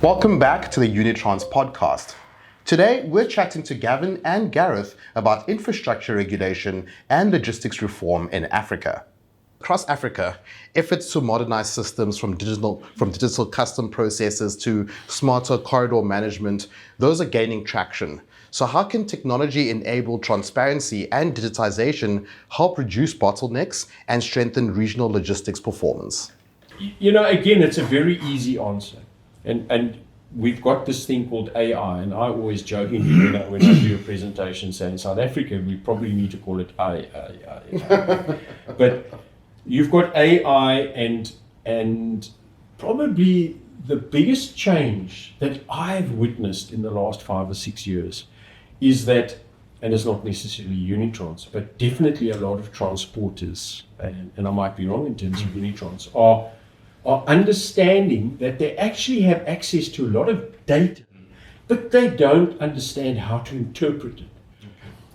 Welcome back to the Unitrans podcast. Today, we're chatting to Gavin and Gareth about infrastructure regulation and logistics reform in Africa. Across Africa, efforts to modernize systems from digital custom processes to smarter corridor management, those are gaining traction. So how can technology-enabled transparency and digitization help reduce bottlenecks and strengthen regional logistics performance? You know, again, it's a very easy answer. And we've got this thing called AI, and I always jokingly when I do a presentation say in South Africa, we probably need to call it AI. But you've got AI and probably the biggest change that I've witnessed in the last 5 or 6 years is that, and it's not necessarily Unitrans, but definitely a lot of transporters, and I might be wrong in terms of Unitrans, are understanding that they actually have access to a lot of data, but they don't understand how to interpret it.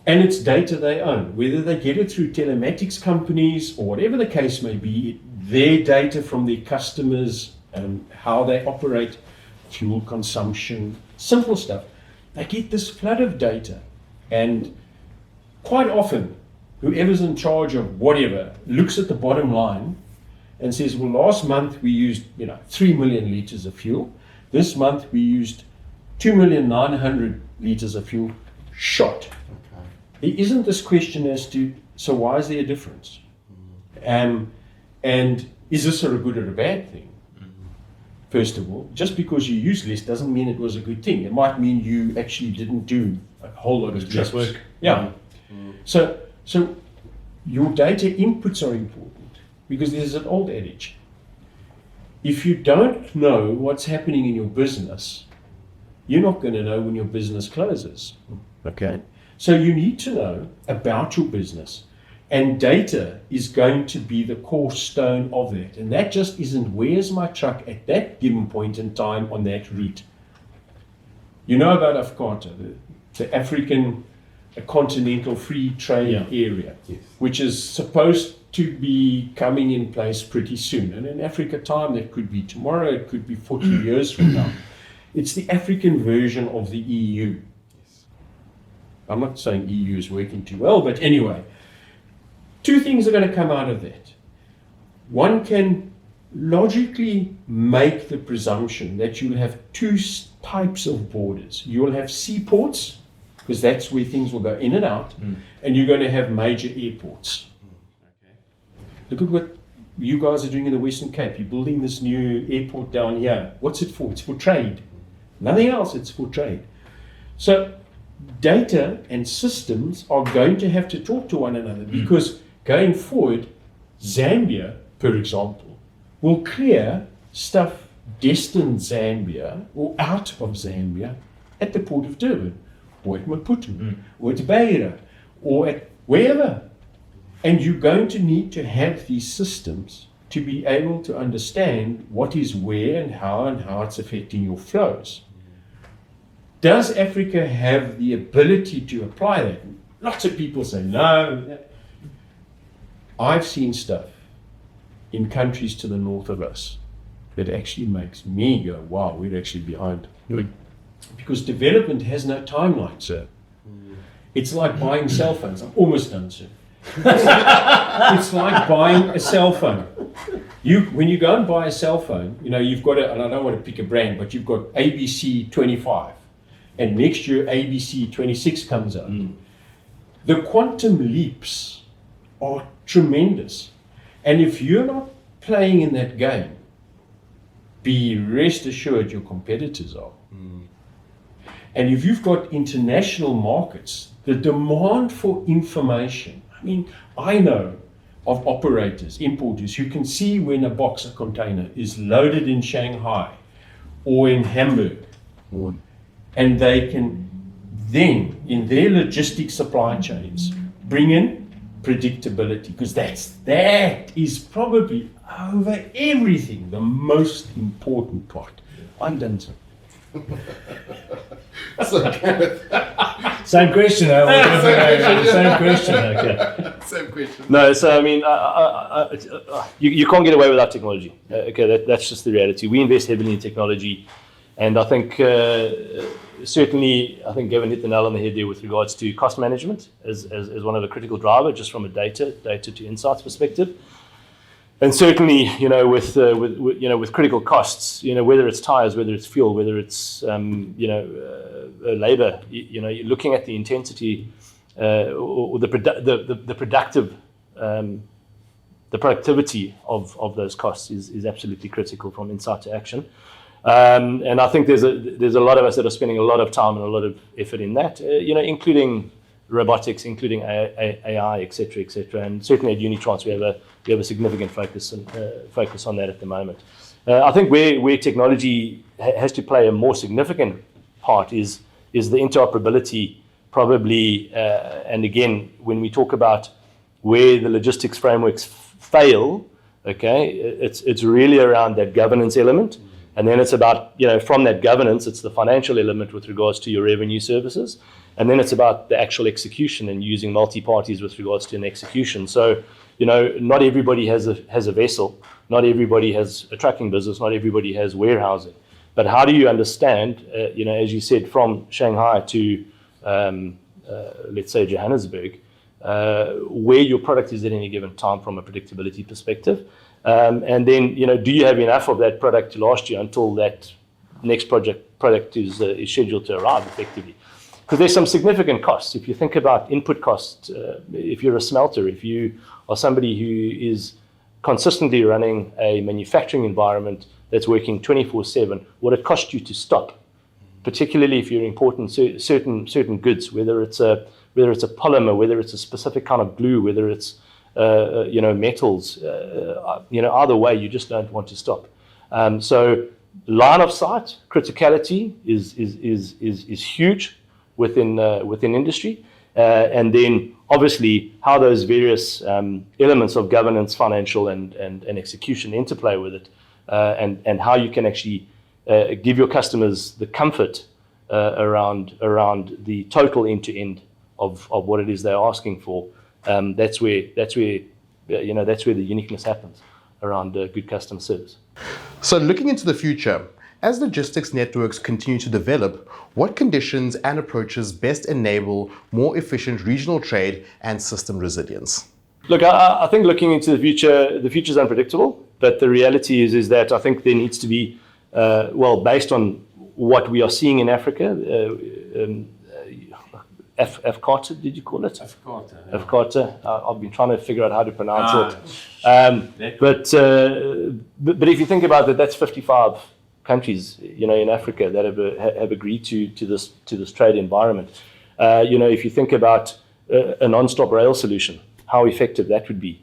And it's data they own, whether they get it through telematics companies or whatever the case may be, their data from their customers and how they operate, fuel consumption, simple stuff. They get this flood of data, and quite often, whoever's in charge of whatever looks at the bottom line and says, well, last month we used 3 million liters of fuel. This month we used 2,900,000 liters of fuel shot. Okay. There isn't this question as to, so why is there a difference? And is this a good or a bad thing? First of all, just because you use less doesn't mean it was a good thing. It might mean you actually didn't do a whole lot of just work. Yeah. So your data inputs are important. Because there's an old adage. If you don't know what's happening in your business, you're not going to know when your business closes. Okay? So you need to know about your business. And data is going to be the core stone of that. And that just isn't, where's my truck at that given point in time on that route? You know about AfCFTA, the African Continental Free Trade Area, which is supposed to be coming in place pretty soon. And in Africa time, that could be tomorrow, it could be 40 years from now. It's the African version of the EU. I'm not saying EU is working too well, but anyway, 2 things are going to come out of that. One can logically make the presumption that you'll have 2 types of borders. You'll have seaports, because that's where things will go in and out, and you're going to have major airports. Look at what you guys are doing in the Western Cape. You're building this new airport down here. What's it for? It's for trade. Nothing else, it's for trade. So data and systems are going to have to talk to one another because going forward, Zambia, for example, will clear stuff destined Zambia or out of Zambia at the port of Durban, or at Maputo, or at Beira, or at wherever. And you're going to need to have these systems to be able to understand what is where and how it's affecting your flows. Does Africa have the ability to apply that? Lots of people say no. I've seen stuff in countries to the north of us that actually makes me go, wow, we're actually behind. Because development has no timeline, sir. It's like buying cell phones. I'm almost done, sir. It's like buying a cell phone. When you go and buy a cell phone, you've got and I don't want to pick a brand, but you've got ABC 25, and next year ABC 26 comes out. The quantum leaps are tremendous, and if you're not playing in that game, be rest assured your competitors are. And if you've got international markets, the demand for information. I mean, I know of operators, importers, who can see when a box, a container, is loaded in Shanghai or in Hamburg. And they can then, in their logistic supply chains, bring in predictability, because that is probably over everything the most important part. I'm done, sir. Same question. Same question. Okay. Same question. No, so I mean, you can't get away without technology. Okay, that's just the reality. We invest heavily in technology. And I think certainly, I think Gavin hit the nail on the head there with regards to cost management as one of the critical drivers, just from a data to insights perspective. And certainly, with critical costs, whether it's tires, whether it's fuel, whether it's labor, you're looking at the intensity or the productivity of those costs is absolutely critical from insight to action. And I think there's a lot of us that are spending a lot of time and a lot of effort in that, including robotics, including AI, et cetera, and certainly at Unitrans we have a significant focus on that at the moment. I think where technology has to play a more significant part is the interoperability, probably, and again, when we talk about where the logistics frameworks fail, okay, it's really around that governance element. And then it's about, from that governance, it's the financial element with regards to your revenue services. And then it's about the actual execution and using multi-parties with regards to an execution. So, not everybody has a vessel. Not everybody has a trucking business. Not everybody has warehousing. But how do you understand, as you said, from Shanghai to, let's say, Johannesburg, where your product is at any given time from a predictability perspective? And then, do you have enough of that product to last you until that next product is scheduled to arrive effectively? Because there's some significant costs. If you think about input costs, if you're a smelter, if you are somebody who is consistently running a manufacturing environment that's working 24/7, what it costs you to stop, particularly if you're importing certain goods, whether it's a polymer, whether it's a specific kind of glue, whether it's metals, either way, you just don't want to stop. So line of sight criticality is huge within industry, and then obviously how those various elements of governance, financial and execution interplay with it, and how you can actually give your customers the comfort around the total end-to-end of what it is they're asking for. That's where the uniqueness happens around good customer service. So looking into the future, as logistics networks continue to develop, what conditions and approaches best enable more efficient regional trade and system resilience? Look, I think looking into the future is unpredictable, but the reality is that I think there needs to be, based on what we are seeing in Africa, Afkata, did you call it? Afkata. Yeah. Afkata. I've been trying to figure out how to pronounce it. But if you think about it, that's 55 countries, in Africa that have agreed to this trade environment. If you think about a non-stop rail solution, how effective that would be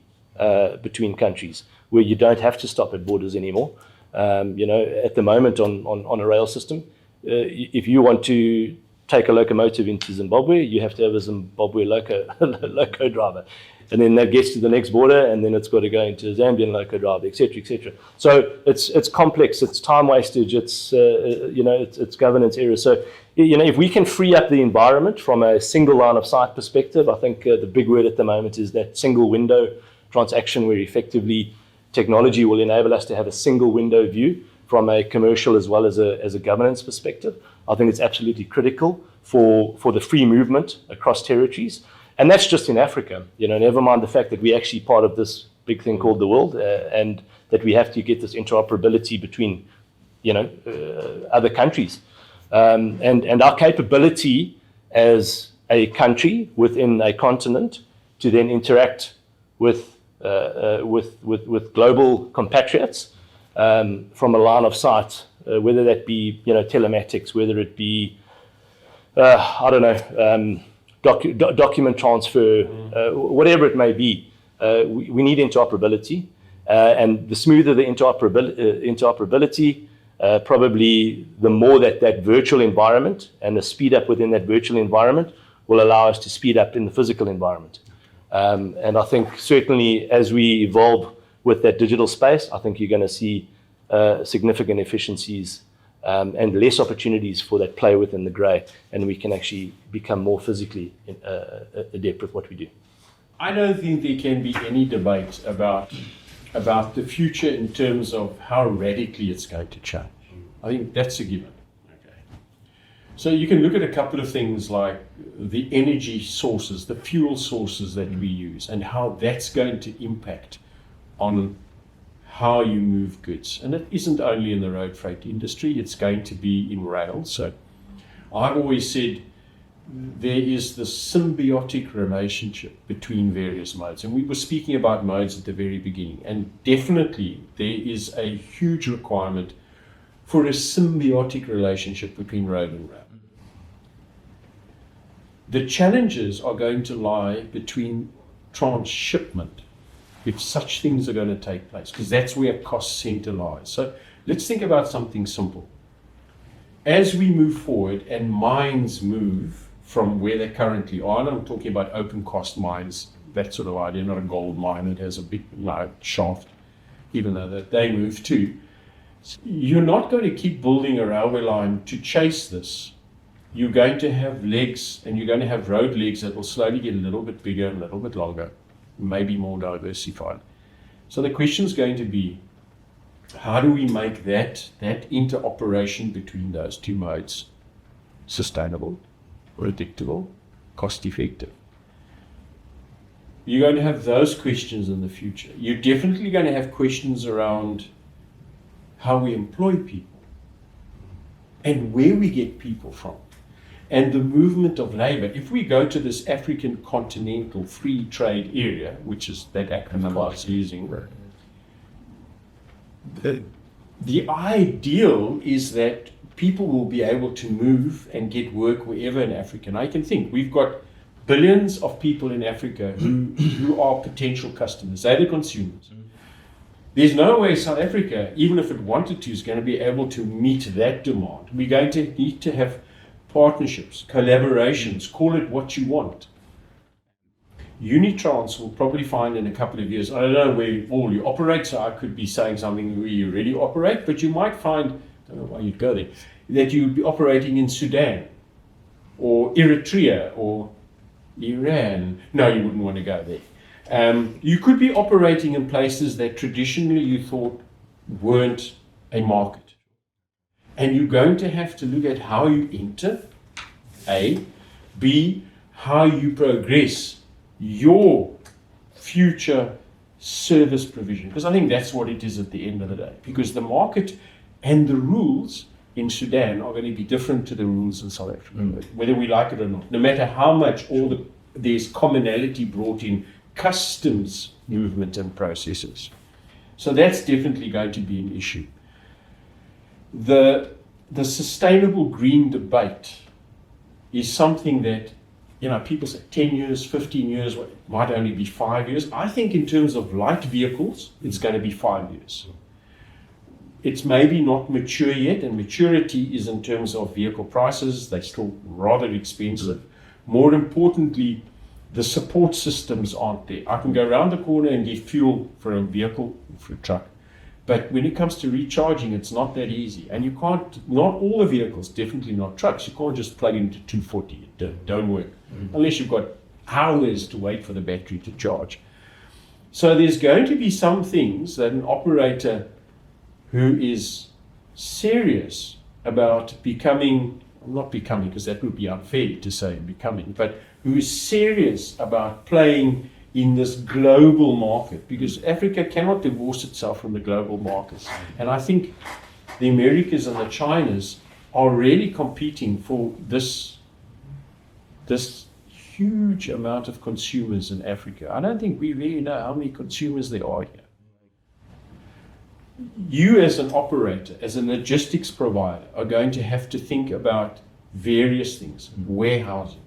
between countries, where you don't have to stop at borders anymore. At the moment on a rail system, if you want to take a locomotive into Zimbabwe, you have to have a Zimbabwe loco driver. And then that gets to the next border, and then it's got to go into a Zambian loco driver, et cetera, et cetera. So it's complex, it's time wastage, it's governance errors. So, if we can free up the environment from a single line of sight perspective, I think the big word at the moment is that single window transaction, where effectively technology will enable us to have a single window view from a commercial as well as a governance perspective. I think it's absolutely critical for the free movement across territories. And that's just in Africa, never mind the fact that we're actually part of this big thing called the world, and that we have to get this interoperability between, other countries. And our capability as a country within a continent to then interact with global compatriots from a line of sight, whether that be telematics, whether it be document transfer, whatever it may be. We need interoperability, and the smoother the interoperability, probably the more that virtual environment and the speed up within that virtual environment will allow us to speed up in the physical environment. And I think certainly as we evolve with that digital space, I think you're going to see significant efficiencies and less opportunities for that play within the grey, and we can actually become more physically adept with what we do. I don't think there can be any debate about the future in terms of how radically it's going to change. I think that's a given. So you can look at a couple of things like the energy sources, the fuel sources that we use, and how that's going to impact on how you move goods. And it isn't only in the road freight industry, it's going to be in rail. So I've always said there is this symbiotic relationship between various modes. And we were speaking about modes at the very beginning. And definitely there is a huge requirement for a symbiotic relationship between road and rail. The challenges are going to lie between transshipment, if such things are going to take place, because that's where cost center lies. So let's think about something simple. As we move forward and mines move from where they currently are, and I'm talking about open cost mines, that sort of idea, not a gold mine that has a big shaft, even though that they move too. You're not going to keep building a railway line to chase this. You're going to have legs, and you're going to have road legs that will slowly get a little bit bigger and a little bit longer, maybe more diversified. So the question is going to be, how do we make that interoperation between those two modes sustainable, predictable, cost effective? You're going to have those questions in the future. You're definitely going to have questions around how we employ people and where we get people from, and the movement of labor. If we go to this African continental free trade area, which is that acronym I was using, the ideal is that people will be able to move and get work wherever in Africa. And I can think we've got billions of people in Africa who are potential customers. They're the consumers. There's no way South Africa, even if it wanted to, is going to be able to meet that demand. We're going to need to have partnerships, collaborations, call it what you want. Unitrans will probably find in a couple of years, I don't know where all you operate, so I could be saying something where you already operate, but you might find, I don't know why you'd go there, that you'd be operating in Sudan or Eritrea or Iran. No, you wouldn't want to go there. You could be operating in places that traditionally you thought weren't a market. And you're going to have to look at how you enter, A, B, how you progress your future service provision. Because I think that's what it is at the end of the day. Because the market and the rules in Sudan are going to be different to the rules in South Africa, whether we like it or not. No matter how much there's commonality brought in customs movement and processes. So that's definitely going to be an issue. The sustainable green debate is something that, people say 10 years, 15 years, it might only be 5 years. I think in terms of light vehicles, it's going to be 5 years. It's maybe not mature yet, and maturity is in terms of vehicle prices. They're still rather expensive. More importantly, the support systems aren't there. I can go around the corner and get fuel for a vehicle, for a truck. But when it comes to recharging, it's not that easy. And you can't, not all the vehicles, definitely not trucks, you can't just plug into 240. It don't work. Unless you've got hours to wait for the battery to charge. So there's going to be some things that an operator who is serious about not becoming, because that would be unfair to say becoming, but who is serious about playing in this global market, because Africa cannot divorce itself from the global markets. And I think the Americas and the Chinas are really competing for this huge amount of consumers in Africa. I don't think we really know how many consumers there are here. You as an operator, as a logistics provider, are going to have to think about various things. Warehousing,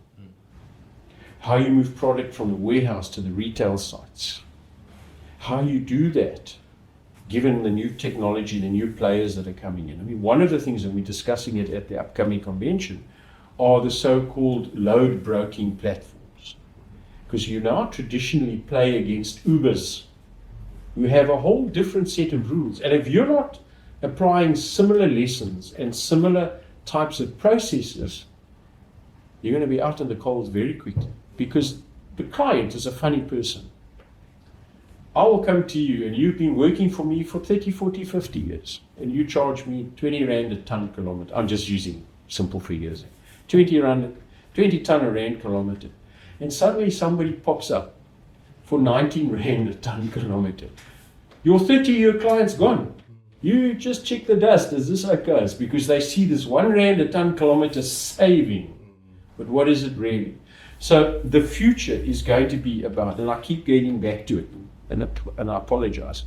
how you move product from the warehouse to the retail sites, how you do that, given the new technology, the new players that are coming in. I mean, one of the things that we're discussing at the upcoming convention are the so-called load broking platforms. Because you now traditionally play against Ubers, who have a whole different set of rules. And if you're not applying similar lessons and similar types of processes, you're going to be out in the cold very quickly. Because the client is a funny person. I will come to you, and you've been working for me for 30, 40, 50 years, and you charge me 20 Rand a ton kilometer. I'm just using simple figures. 20 ton a rand kilometer. And suddenly somebody pops up for 19 rand a ton kilometer. Your 30-year client's gone. You just check the dust as this occurs because they see this 1 rand a ton kilometer saving. But what is it really? So the future is going to be about, and I keep getting back to it, and I apologize,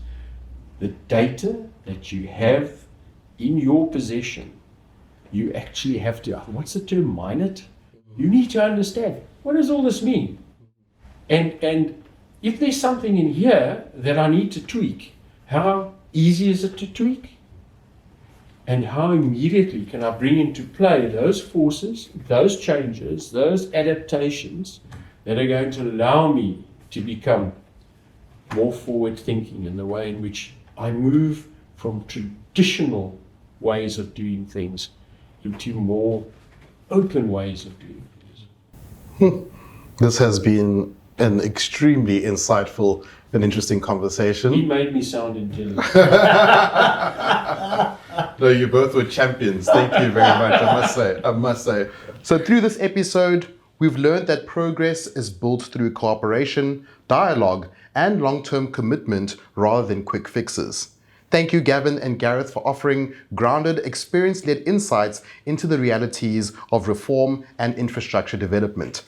the data that you have in your possession, you actually have to, what's the term, mine it? You need to understand, what does all this mean? And if there's something in here that I need to tweak, how easy is it to tweak? And how immediately can I bring into play those forces, those changes, those adaptations that are going to allow me to become more forward thinking in the way in which I move from traditional ways of doing things into more open ways of doing things. This has been an extremely insightful and interesting conversation. He made me sound intelligent. No, you both were champions. Thank you very much, I must say. So through this episode, we've learned that progress is built through cooperation, dialogue, and long-term commitment rather than quick fixes. Thank you, Gavin and Gareth, for offering grounded, experience-led insights into the realities of reform and infrastructure development.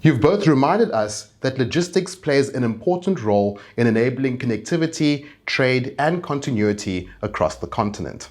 You've both reminded us that logistics plays an important role in enabling connectivity, trade, and continuity across the continent.